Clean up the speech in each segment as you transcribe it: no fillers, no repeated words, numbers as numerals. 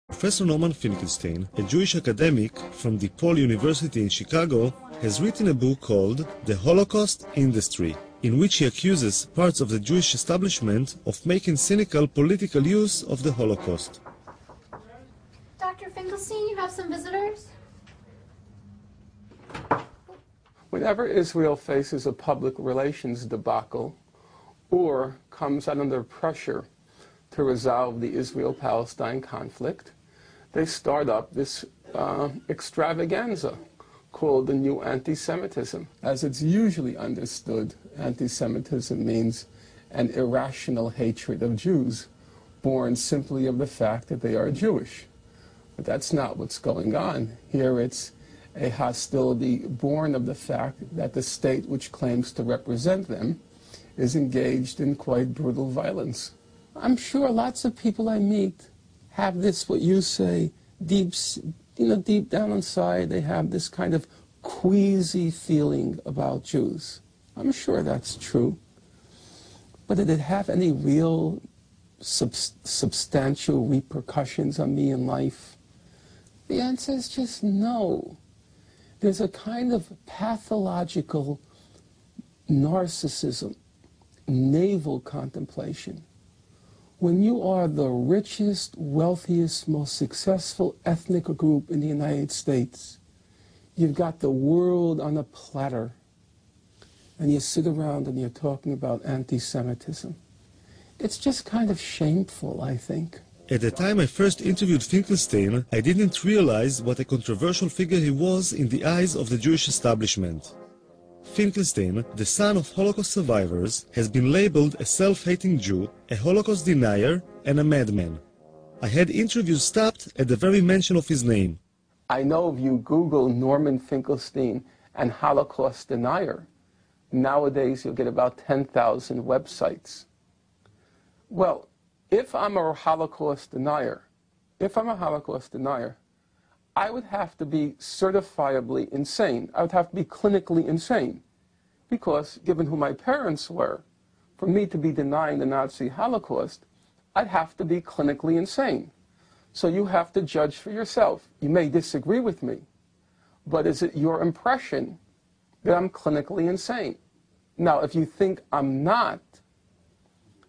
Professor Norman Finkelstein, a Jewish academic from DePaul University in Chicago, has written a book called The Holocaust Industry, in which he accuses parts of the Jewish establishment of making cynical political use of the Holocaust. Dr. Finkelstein, you have some visitors? Whenever Israel faces a public relations debacle or comes under pressure to resolve the Israel-Palestine conflict, they start up this extravaganza called the new anti-Semitism. As it's usually understood, anti-Semitism means an irrational hatred of Jews, born simply of the fact that they are Jewish. But that's not what's going on. Here it's a hostility born of the fact that the state which claims to represent them is engaged in quite brutal violence. I'm sure lots of people I meet have this, what you say, deep down inside, they have this kind of queasy feeling about Jews. I'm sure that's true. But did it have any real substantial repercussions on me in life? The answer is just no. There's a kind of pathological narcissism, navel contemplation. When you are the richest, wealthiest, most successful ethnic group in the United States, you've got the world on a platter, and you sit around and you're talking about anti-Semitism. It's just kind of shameful, I think. At the time I first interviewed Finkelstein, I didn't realize what a controversial figure he was in the eyes of the Jewish establishment. Finkelstein, the son of Holocaust survivors, has been labeled a self-hating Jew, a Holocaust denier, and a madman. I had interviews stopped at the very mention of his name. I know if you Google Norman Finkelstein and Holocaust denier, nowadays you'll get about 10,000 websites. Well, if I'm a Holocaust denier, I would have to be certifiably insane. I would have to be clinically insane. Because, given who my parents were, for me to be denying the Nazi Holocaust, I'd have to be clinically insane. So you have to judge for yourself. You may disagree with me, but is it your impression that I'm clinically insane? Now, if you think I'm not,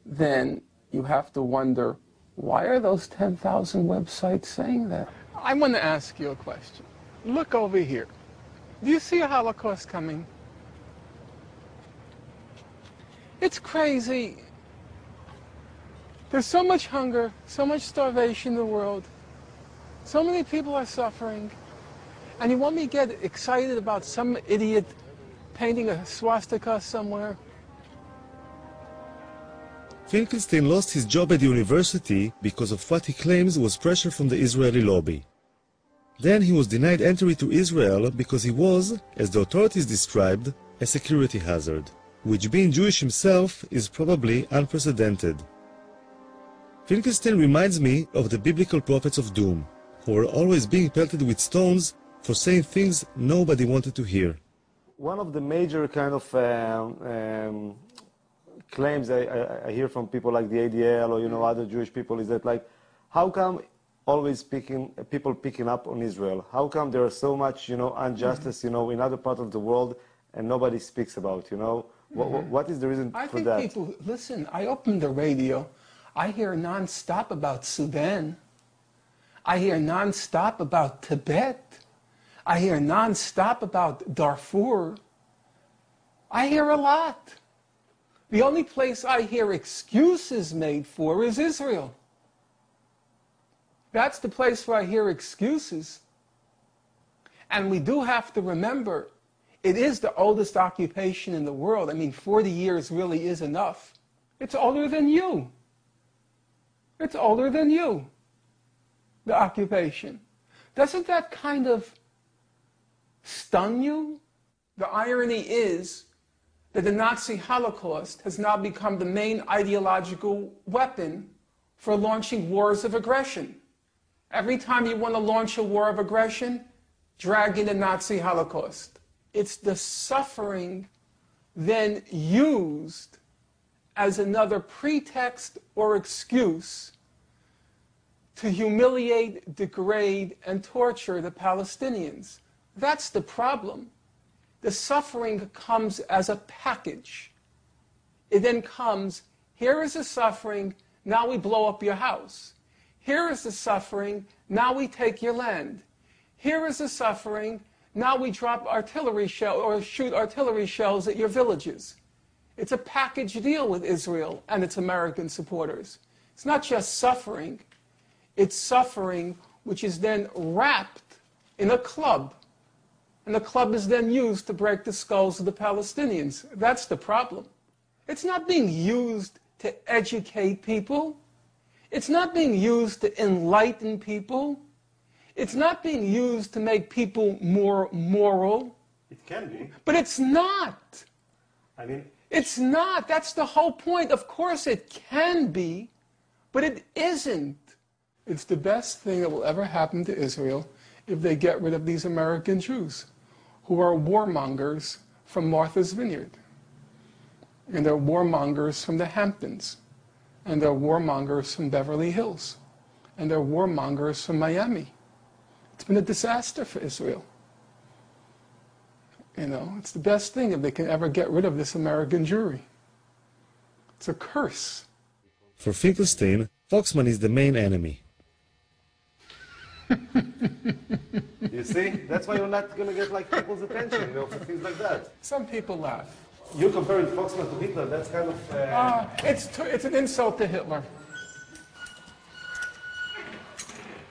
then you have to wonder, why are those 10,000 websites saying that? I want to ask you a question. Look over here. Do you see a Holocaust coming? It's crazy. There's so much hunger, so much starvation in the world. So many people are suffering. And you want me to get excited about some idiot painting a swastika somewhere? Finkelstein lost his job at the university because of what he claims was pressure from the Israeli lobby. Then he was denied entry to Israel because he was, as the authorities described, a security hazard, which being Jewish himself is probably unprecedented. Finkelstein reminds me of the biblical prophets of doom, who were always being pelted with stones for saying things nobody wanted to hear. One of the major kind of claims I hear from people like the ADL or other Jewish people is that, like, how come always people picking up on Israel? How come there is so much injustice in other parts of the world and nobody speaks about what is the reason for that? I think people listen. I open the radio, I hear non-stop about Sudan. I hear non-stop about Tibet. I hear non-stop about Darfur. I hear a lot. The only place I hear excuses made for is Israel. That's the place where I hear excuses. And we do have to remember, it is the oldest occupation in the world. I mean, 40 years really is enough. It's older than you. It's older than you, the occupation. Doesn't that kind of stun you? The irony is that the Nazi Holocaust has now become the main ideological weapon for launching wars of aggression. Every time you want to launch a war of aggression, drag in the Nazi Holocaust. It's the suffering then used as another pretext or excuse to humiliate, degrade, and torture the Palestinians. That's the problem. The suffering comes as a package. It then comes, here is the suffering, now we blow up your house. Here is the suffering, now we take your land. Here is the suffering, now we drop artillery shell or shoot artillery shells at your villages. It's a package deal with Israel and its American supporters. It's not just suffering, it's suffering which is then wrapped in a club. And the club is then used to break the skulls of the Palestinians. That's the problem. It's not being used to educate people. It's not being used to enlighten people. It's not being used to make people more moral. It can be. But it's not. I mean, It's not. That's the whole point. Of course it can be, but it isn't. It's the best thing that will ever happen to Israel if they get rid of these American Jews who are warmongers from Martha's Vineyard. And they're warmongers from the Hamptons. And they're warmongers from Beverly Hills. And they're warmongers from Miami. It's been a disaster for Israel. You know, it's the best thing if they can ever get rid of this American Jewry. It's a curse. For Finkelstein, Foxman is the main enemy. you see, that's why you're not going to get like people's attention, you know, for things like that. Some people laugh. You're comparing Foxman to Hitler, that's kind of... It's an insult to Hitler.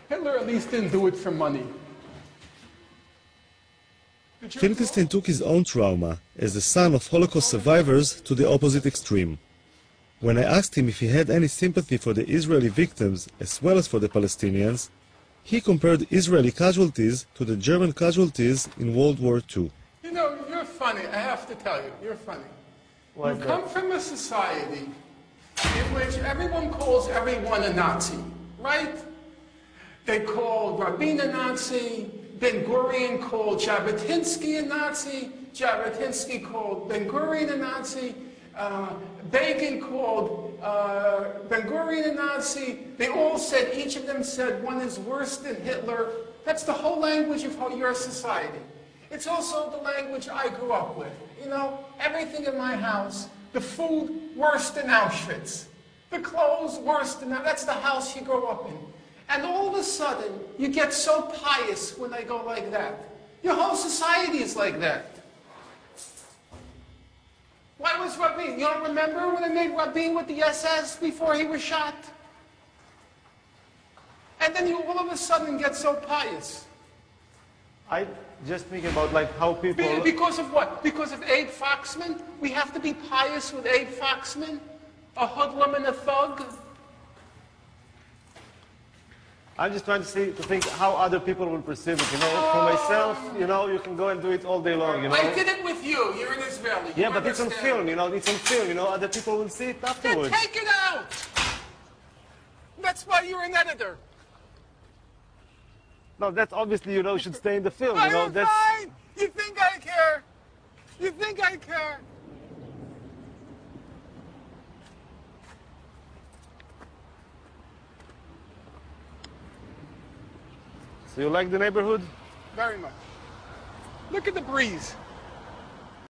Hitler at least didn't do it for money. Finkelstein took his own trauma as the son of Holocaust survivors to the opposite extreme. When I asked him if he had any sympathy for the Israeli victims as well as for the Palestinians, he compared Israeli casualties to the German casualties in World War II. You know, you're funny. I have to tell you, you're funny. You come from a society in which everyone calls everyone a Nazi, right? They called Rabin a Nazi, Ben-Gurion called Jabotinsky a Nazi, Jabotinsky called Ben-Gurion a Nazi, Begin called Ben-Gurion a Nazi. They all said, each of them said, one is worse than Hitler. That's the whole language of your society. It's also the language I grew up with. You know, everything in my house, the food worse than Auschwitz, the clothes worse than that. That's the house you grow up in. And all of a sudden, you get so pious when they go like that. Your whole society is like that. Why was Rabin? You don't remember when they made Rabin with the SS before he was shot? And then you all of a sudden get so pious. I just think about like how people... Because of what? Because of Abe Foxman? We have to be pious with Abe Foxman? A hoodlum and a thug? I'm just trying to think how other people will perceive it, you know. For myself, you know, you can go and do it all day long, you know. I did it with you. You're an Israeli. Yeah, but it's on film, you know. It's on film, you know. Other people will see it afterwards. Then take it out. That's why you're an editor. No, that's obviously, you know, should stay in the film, you know. I'm That's fine. You think I care? You think I care? So you like the neighborhood? Very much. Look at the breeze.